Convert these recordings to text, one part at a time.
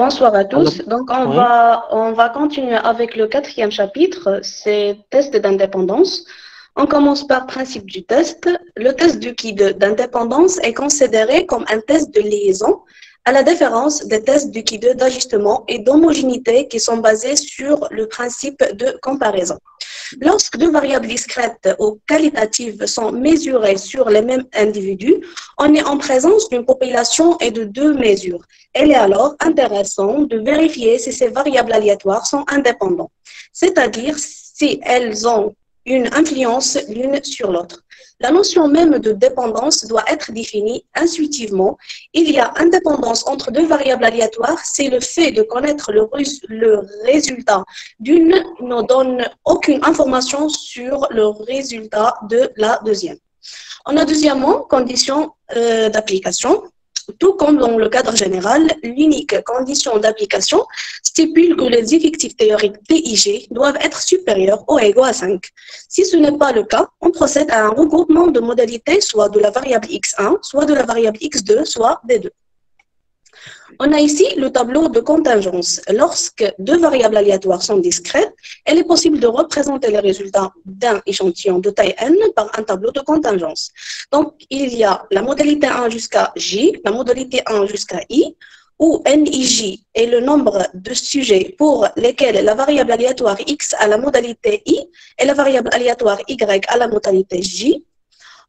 Bonsoir à Alors, tous. Donc, oui, on va continuer avec le quatrième chapitre, c'est test d'indépendance. On commence par principe du test. Le test du qui d'indépendance est considéré comme un test de liaison, à la différence des tests du qui d'ajustement et d'homogénéité qui sont basés sur le principe de comparaison. Lorsque deux variables discrètes ou qualitatives sont mesurées sur les mêmes individus, on est en présence d'une population et de deux mesures. Il est alors intéressant de vérifier si ces variables aléatoires sont indépendantes, c'est-à-dire si elles ont une influence l'une sur l'autre. La notion même de dépendance doit être définie intuitivement. Il y a indépendance entre deux variables aléatoires, c'est le fait de connaître le résultat d'une ne donne aucune information sur le résultat de la deuxième. On a deuxièmement, condition d'application. Tout comme dans le cadre général, l'unique condition d'application stipule que les effectifs théoriques TIG doivent être supérieurs ou égaux à 5. Si ce n'est pas le cas, on procède à un regroupement de modalités, soit de la variable x1, soit de la variable x2, soit des deux. On a ici le tableau de contingence. Lorsque deux variables aléatoires sont discrètes, il est possible de représenter les résultats d'un échantillon de taille n par un tableau de contingence. Donc, il y a la modalité 1 jusqu'à j, la modalité 1 jusqu'à i, où nij est le nombre de sujets pour lesquels la variable aléatoire x a la modalité i et la variable aléatoire y a la modalité j.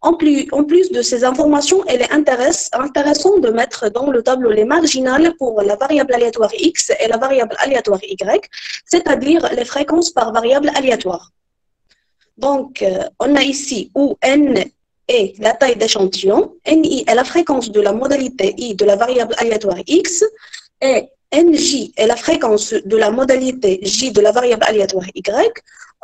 En plus de ces informations, il est intéressant de mettre dans le tableau les marginales pour la variable aléatoire x et la variable aléatoire y, c'est-à-dire les fréquences par variable aléatoire. Donc, on a ici où n est la taille d'échantillon, ni est la fréquence de la modalité i de la variable aléatoire x, et nj est la fréquence de la modalité j de la variable aléatoire y.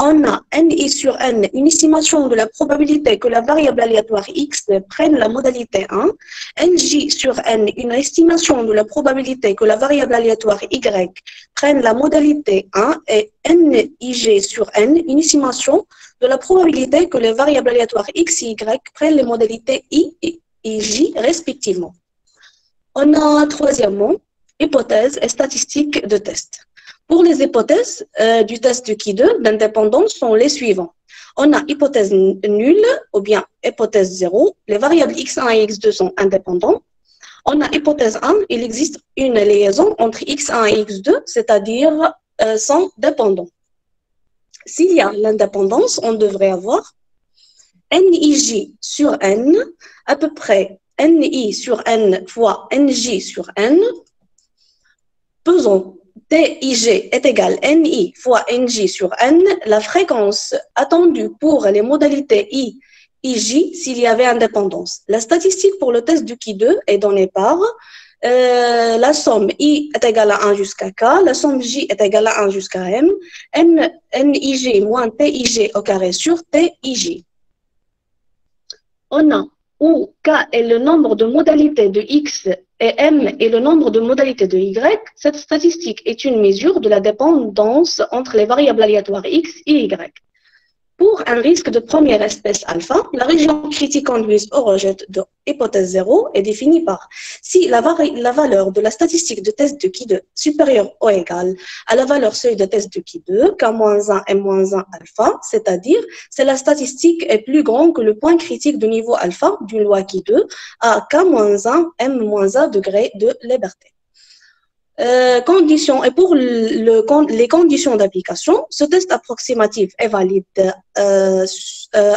On a ni sur n une estimation de la probabilité que la variable aléatoire x prenne la modalité 1, nj sur n une estimation de la probabilité que la variable aléatoire y prenne la modalité 1 et nij sur n une estimation de la probabilité que les variables aléatoires x et y prennent les modalités i et j respectivement. On a troisièmement hypothèses et statistiques de test. Pour les hypothèses du test de Ki2 d'indépendance sont les suivants. On a hypothèse nulle ou bien hypothèse 0. Les variables x1 et x2 sont indépendantes. On a hypothèse 1, il existe une liaison entre x1 et x2, c'est-à-dire sont dépendants. S'il y a l'indépendance, on devrait avoir nij sur n, à peu près ni sur n fois nj sur n, pesant TIG est égal à NI fois NJ sur N, la fréquence attendue pour les modalités I et J s'il y avait indépendance. La statistique pour le test du Ki2 est donnée par la somme I est égale à 1 jusqu'à K, la somme J est égale à 1 jusqu'à M, NIG moins TIG au carré sur TIJ. On a où K est le nombre de modalités de X et M est le nombre de modalités de Y, cette statistique est une mesure de la dépendance entre les variables aléatoires X et Y. Pour un risque de première espèce alpha, la région critique conduise au rejet de hypothèse 0 est définie par si la valeur de la statistique de test de Ki2 supérieure ou égale à la valeur seuil de test de Ki2, K-1, M-1 alpha, c'est-à-dire si la statistique est plus grande que le point critique de niveau alpha d'une loi Ki2 à K-1, M-1 degré de liberté. Conditions et pour les conditions d'application, ce test approximatif est valide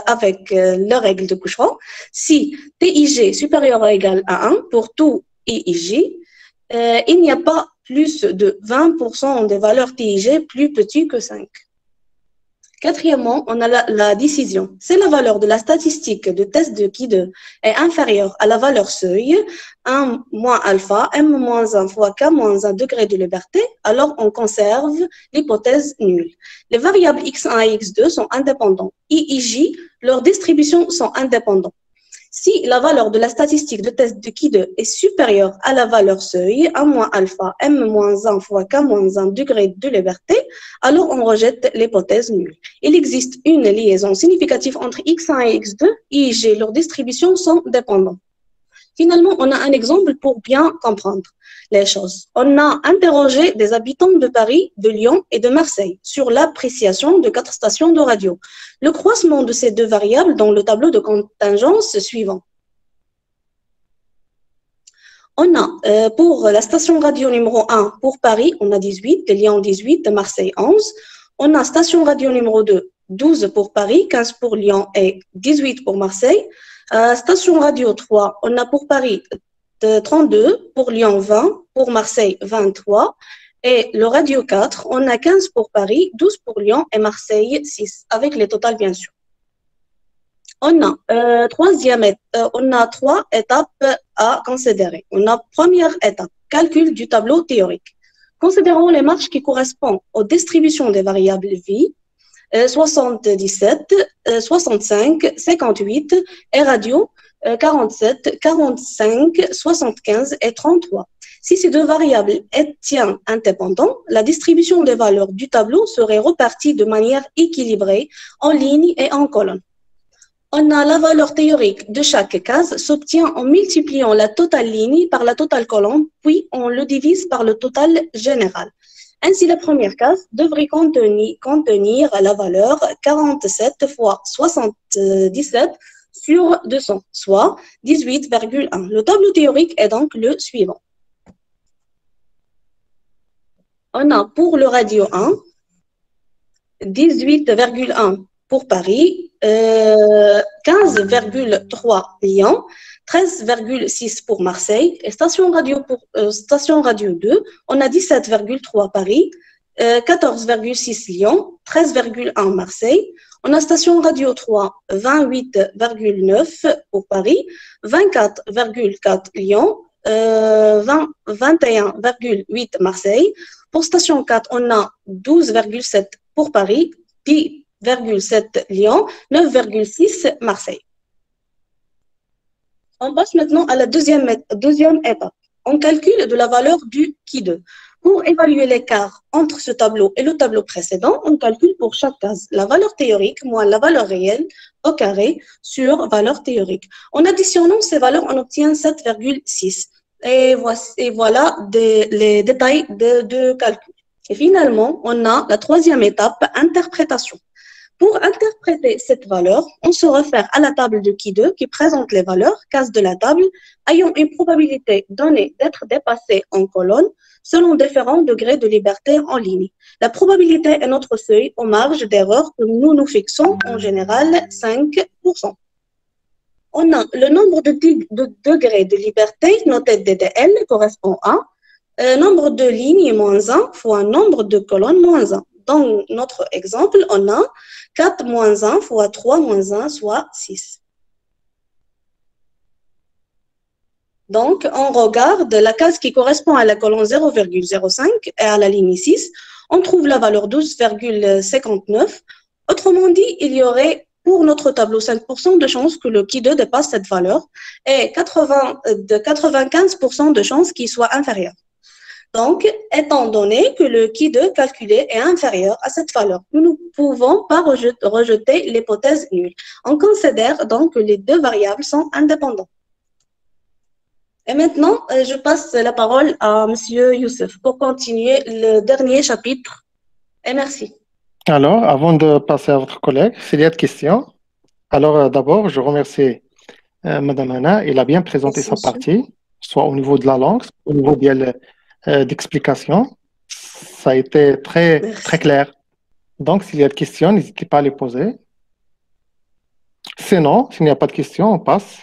avec les règles de Couchevin. Si TIG supérieur ou égal à 1 pour tout IJ, il n'y a pas plus de 20% des valeurs TIG plus petites que 5. Quatrièmement, on a la décision. Si la valeur de la statistique de test de Ki2 est inférieure à la valeur seuil, 1 moins alpha, m moins 1 fois k moins 1 degré de liberté, alors on conserve l'hypothèse nulle. Les variables x1 et x2 sont indépendantes. I et j, leurs distributions sont indépendantes. Si la valeur de la statistique de test de Ki2 est supérieure à la valeur seuil, 1 moins alpha, m moins 1 fois k moins 1 degré de liberté, alors on rejette l'hypothèse nulle. Il existe une liaison significative entre x1 et x2, I et j, leurs distributions sont dépendantes. Finalement, on a un exemple pour bien comprendre les choses. On a interrogé des habitants de Paris, de Lyon et de Marseille sur l'appréciation de 4 stations de radio. Le croisement de ces deux variables dans le tableau de contingence suivant. On a pour la station radio numéro 1 pour Paris, on a 18, de Lyon 18, de Marseille 11. On a station radio numéro 2, 12 pour Paris, 15 pour Lyon et 18 pour Marseille. Station radio 3, on a pour Paris 32, pour Lyon 20, pour Marseille 23. Et le radio 4, on a 15 pour Paris, 12 pour Lyon et Marseille 6, avec les totales bien sûr. On a, on a 3 étapes à considérer. On a première étape, calcul du tableau théorique. Considérons les marges qui correspondent aux distributions des variables vie, 77, 65, 58 et radio 47, 45, 75 et 33. Si ces deux variables étaient indépendantes, la distribution des valeurs du tableau serait repartie de manière équilibrée en ligne et en colonne. On a la valeur théorique de chaque case s'obtient en multipliant la totale ligne par la totale colonne, puis on le divise par le total général. Ainsi, la première case devrait contenir la valeur 47 fois 77 sur 200, soit 18,1. Le tableau théorique est donc le suivant. On a pour le radio 1, 18,1 pour Paris, 15,3 Lyon, 13,6 pour Marseille, et station radio 2, on a 17,3 Paris, 14,6 Lyon, 13,1 Marseille. On a station radio 3, 28,9 pour Paris, 24,4 Lyon, 21,8 Marseille. Pour station 4, on a 12,7 pour Paris, 10,7 Lyon, 9,6 Marseille. On passe maintenant à la deuxième étape. On calcule de la valeur du Qui2. Pour évaluer l'écart entre ce tableau et le tableau précédent, on calcule pour chaque case la valeur théorique moins la valeur réelle au carré sur valeur théorique. En additionnant ces valeurs, on obtient 7,6. Et voilà les détails de calcul. Et finalement, on a la troisième étape, interprétation. Pour interpréter cette valeur, on se réfère à la table de Qui2 qui présente les valeurs, cases de la table, ayant une probabilité donnée d'être dépassées en colonne selon différents degrés de liberté en ligne. La probabilité est notre seuil aux marges d'erreur que nous fixons en général 5%. On a le nombre de degrés de liberté noté DDL correspond à nombre de lignes moins 1 fois nombre de colonnes moins 1. Dans notre exemple, on a 4 moins 1 fois 3 moins 1, soit 6. Donc, on regarde la case qui correspond à la colonne 0,05 et à la ligne 6. On trouve la valeur 12,59. Autrement dit, il y aurait pour notre tableau 5% de chances que le Qui2 dépasse cette valeur et 95% de chances qu'il soit inférieur. Donc, étant donné que le Qui2 calculé est inférieur à cette valeur, nous ne pouvons pas rejeter l'hypothèse nulle. On considère donc que les deux variables sont indépendantes. Et maintenant, je passe la parole à M. Youssef pour continuer le dernier chapitre. Et merci. Alors, avant de passer à votre collègue, s'il y a de questions, alors d'abord, je remercie Mme Anna. Elle a bien présenté sa partie, soit au niveau de la langue, au niveau d'explication. Ça a été très clair. Donc, s'il y a de questions, n'hésitez pas à les poser. Sinon, s'il n'y a pas de questions, on passe